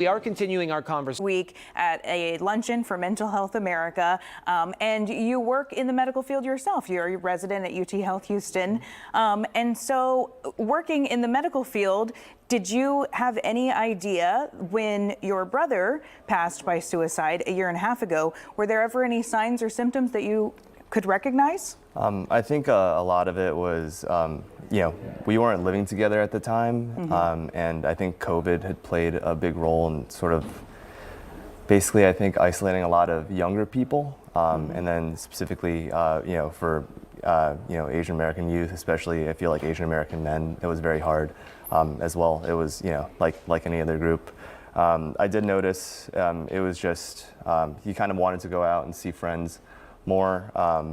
We are continuing our conversation week at a luncheon for Mental Health America, and you work in the medical field yourself. You're a resident at UT Health Houston, and so working in the medical field, did you have any idea when your brother passed by suicide a year and a half ago, were there ever any signs or symptoms that you could recognize? I think a lot of it was, we weren't living together at the time, and I think COVID had played a big role in sort of basically, I think, isolating a lot of younger people, and then specifically, for Asian American youth, especially, I feel like Asian American men, it was very hard as well. It was, like any other group. I did notice it was just he kind of wanted to go out and see friends more,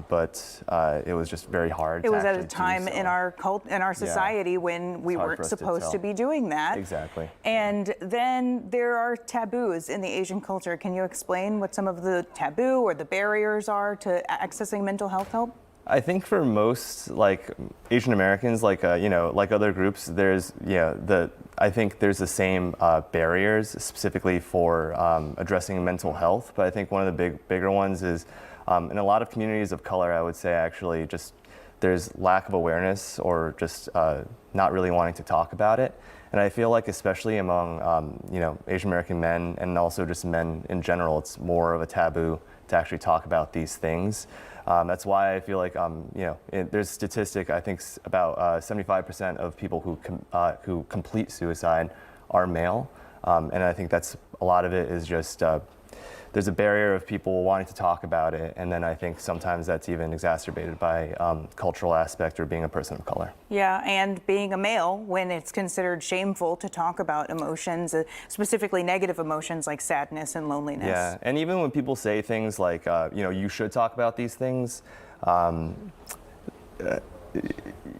but it was just very hard. It was at a time in our society when we weren't supposed to be doing that. Exactly. And then there are taboos in the Asian culture. Can you explain what some of the taboo or the barriers are to accessing mental health help? I think for most Asian Americans, like other groups, there's I think there's the same barriers specifically for addressing mental health. But I think one of the bigger ones is in a lot of communities of color, I would say actually just there's lack of awareness or just not really wanting to talk about it. And I feel like especially among Asian American men and also just men in general, it's more of a taboo to actually talk about these things. That's why I feel like there's a statistic. I think about 75% of people who complete suicide are male, and I think that's a lot of it is just there's a barrier of people wanting to talk about it, and then I think sometimes that's even exacerbated by cultural aspect or being a person of color. Yeah, and being a male when it's considered shameful to talk about emotions, specifically negative emotions like sadness and loneliness. Yeah, and even when people say things like, you should talk about these things,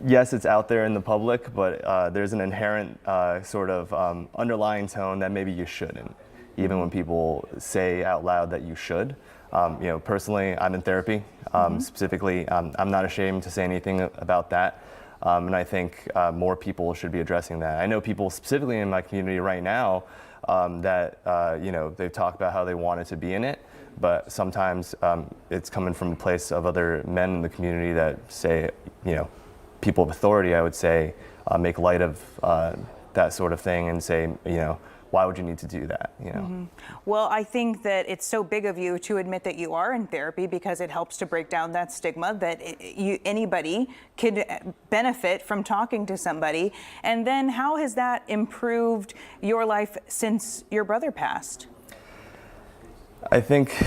yes, it's out there in the public, but there's an inherent sort of underlying tone that maybe you shouldn't. Even when people say out loud that you should. Personally, I'm in therapy. Specifically, I'm not ashamed to say anything about that. And I think more people should be addressing that. I know people specifically in my community right now that, they talk about how they wanted to be in it, but sometimes it's coming from a place of other men in the community that say, people of authority, I would say, make light of that sort of thing and say, why would you need to do that? Well, I think that it's so big of you to admit that you are in therapy because it helps to break down that stigma that anybody could benefit from talking to somebody. And then how has that improved your life since your brother passed? I think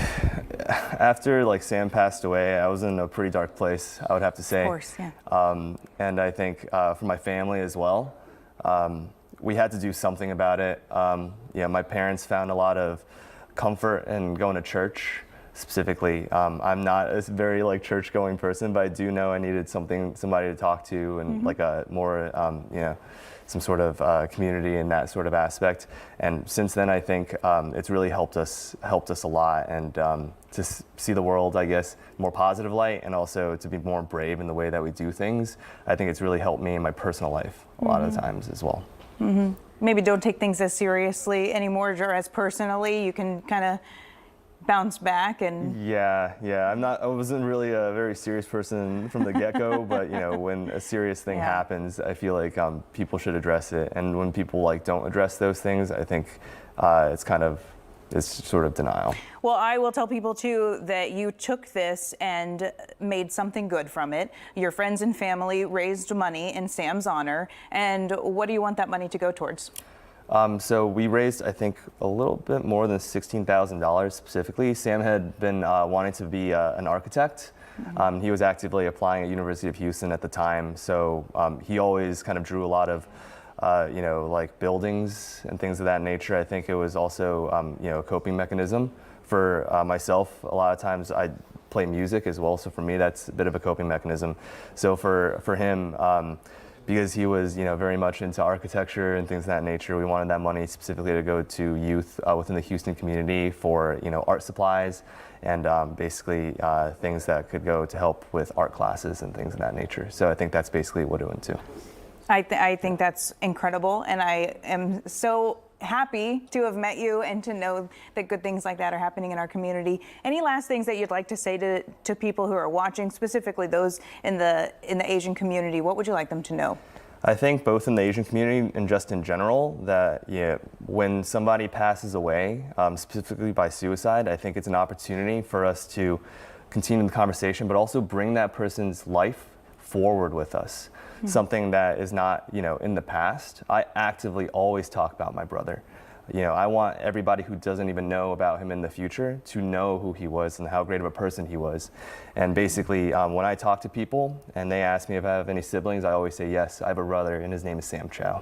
after Sam passed away, I was in a pretty dark place, I would have to say. Of course, yeah. And I think for my family as well, we had to do something about it. My parents found a lot of comfort in going to church. Specifically, I'm not a very church-going person, but I do know I needed somebody to talk to, and like a more, some sort of community in that sort of aspect. And since then, I think it's really helped us a lot, and to see the world, I guess, more positive light, and also to be more brave in the way that we do things. I think it's really helped me in my personal life a lot of the times as well. Maybe don't take things as seriously anymore or as personally. You can kind of bounce back and. Yeah. I wasn't really a very serious person from the get-go, but when a serious thing happens, I feel like people should address it. And when people don't address those things, I think it's sort of denial. Well, I will tell people too that you took this and made something good from it. Your friends and family raised money in Sam's honor. And what do you want that money to go towards? So we raised, I think, a little bit more than $16,000 specifically. Sam had been wanting to be an architect. He was actively applying at University of Houston at the time. So he always kind of drew a lot of buildings and things of that nature. I think it was also, a coping mechanism for myself. A lot of times I play music as well, so for me that's a bit of a coping mechanism. So for him, because he was, very much into architecture and things of that nature, we wanted that money specifically to go to youth within the Houston community for, art supplies and basically things that could go to help with art classes and things of that nature. So I think that's basically what it went to. I think that's incredible, and I am so happy to have met you and to know that good things like that are happening in our community. Any last things that you'd like to say to people who are watching, specifically those in the Asian community? What would you like them to know? I think both in the Asian community and just in general that when somebody passes away, specifically by suicide, I think it's an opportunity for us to continue the conversation, but also bring that person's life forward with us. Something that is not, in the past. I actively always talk about my brother. I want everybody who doesn't even know about him in the future to know who he was and how great of a person he was. And basically, when I talk to people and they ask me if I have any siblings, I always say, yes, I have a brother and his name is Sam Chow.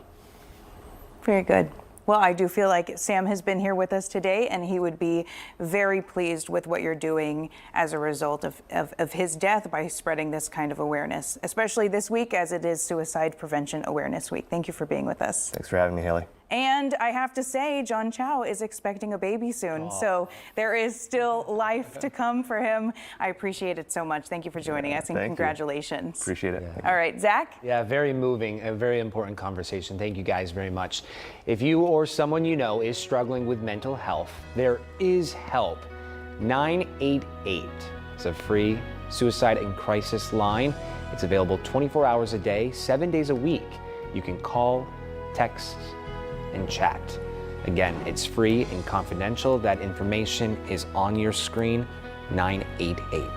Very good. Well, I do feel like Sam has been here with us today, and he would be very pleased with what you're doing as a result of his death by spreading this kind of awareness, especially this week as it is Suicide Prevention Awareness Week. Thank you for being with us. Thanks for having me, Haley. And I have to say, John Chow is expecting a baby soon, so there is still life to come for him. I appreciate it so much. Thank you for joining us, and congratulations. Appreciate it. All right, Zach? Yeah, very moving, a very important conversation. Thank you guys very much. If you or someone you know is struggling with mental health, there is help. 988 is a free suicide and crisis line. It's available 24 hours a day, 7 days a week. You can call, text, and chat. Again, it's free and confidential. That information is on your screen, 988.